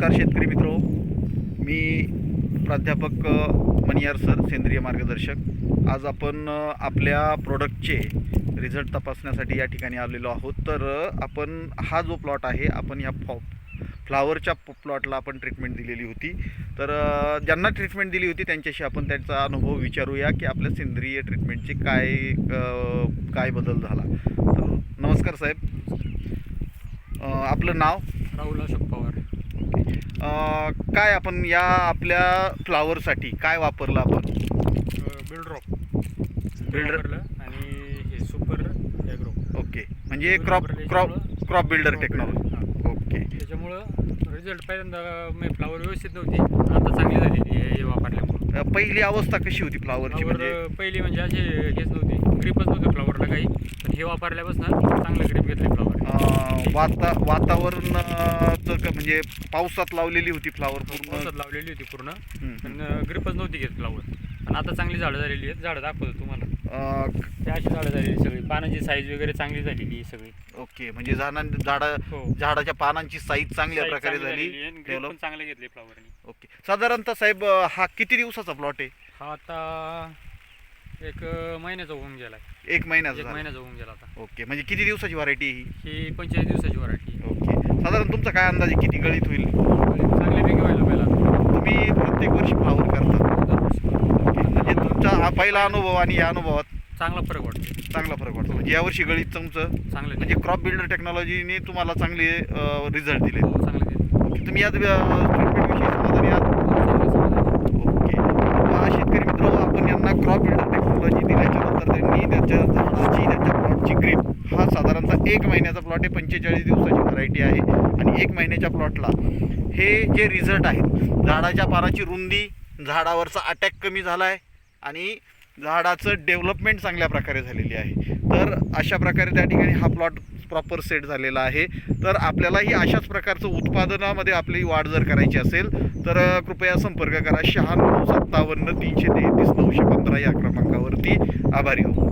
नमस्कार शेतकरी मित्रो, मी प्राध्यापक मणियार सर, सेंद्रिय मार्गदर्शक. आज आपण आपल्या प्रोडक्टचे रिझल्ट तपासण्यासाठी या ठिकाणी आलेलो आहोत. तर आपण हा जो प्लॉट आहे, आपण या फ्लावरच्या प्लॉटला आपण ट्रीटमेंट दिलेली होती. तर ज्यांना ट्रीटमेंट दिली होती त्यांच्याशी आपण त्यांचा अनुभव विचारूया की आपल्या सेंद्रिय ट्रीटमेंटचे काय बदल झाला. तर नमस्कार साहेब, आपलं नाव? राहुल अशोक पवार. काय आपण या आपल्या फ्लावरसाठी काय वापरलं आपण? बिल्डरॉक बिल्डर आणि हे सुपर ॲग्रो. ओके, म्हणजे क्रॉप बिल्डर टेक्नॉलॉजी. ओके, त्याच्यामुळं रिझल्ट पहिल्यांदा मी फ्लावर व्यवस्थित नव्हती, आता चांगली झालेली आहे हे वापरल्यामुळं. पहिली अवस्था कशी होती फ्लावरची? म्हणजे पहिली म्हणजे असे हेच नव्हती, ग्रीपच नव्हतं फ्लावरला काही, पण हे वापरल्यापासून चांगलं ग्रीप घेतले फ्लावर. वातावरणाचं म्हणजे पावसात लावलेली होती फ्लावर, पावसात लावलेली होती पूर्ण, पण ग्रीपच नव्हती घेत फ्लावर. पण आता चांगली झाडं झालेली आहेत. झाडं दाखवतो तुम्हाला, ते अशी झाडं झालेली सगळी, पानांची साईज वगैरे चांगली झालेली आहे सगळी. ओके, म्हणजे झाडाच्या पानांची साईज चांगल्या प्रकारे झाली, पण चांगले घेतले फ्लावरनी. ओके, साधारणतः साहेब हा किती दिवसाचा प्लॉट आहे? हा आता एक महिन्याचा होऊन गेला. एक महिन्याचा होऊन गेला आता. ओके, म्हणजे किती दिवसाची व्हरायटी ही 45 दिवसाची व्हरायटी. ओके, साधारण तुमचा काय अंदाज आहे किती गळीत होईल? चांगल्यापैकी व्हायला पहिला. तुम्ही प्रत्येक वर्षी फ्लावर करता? ओके, म्हणजे तुमचा हा पहिला अनुभव आणि या अनुभवात चांगला फरक वाटतो. चांगला फरक वाटतो. म्हणजे यावर्षी गळीत तुमचं चांगलं म्हणजे क्रॉप बिल्डर टेक्नॉलॉजीने तुम्हाला चांगले रिझल्ट दिले. चांगलं दिलं. ओके, तुम्ही या ट्रीटमेंटविषयी समाधानी आहात? ओके, शेतकरी मित्र, आपण यांना क्रॉप बिल्डर टेक्नॉलॉजी दिल्याच्या नंतर त्यांनी त्यांच्या प्लॉटची ग्रीप हा साधारणतः एक महिन्याचा प्लॉट आहे, 45 दिवसाची व्हरायटी आहे. आणि एक महिन्याच्या प्लॉटला हे जे रिझल्ट आहेत, झाडाच्या पानाची रुंदी, झाडावरचा अटॅक कमी झाला आहे आणि झाडाचं डेव्हलपमेंट चांगल्या प्रकारे झालेली आहे. तर अशा प्रकारे त्या ठिकाणी हा प्लॉट प्रॉपर सेट झालेला आहे. तर आपल्यालाही अशाच प्रकारचं उत्पादनामध्ये आपली वाढ जर करायची असेल तर कृपया संपर्क करा 96 57 333 915 या क्रमांकावरती. आभारी आहोत.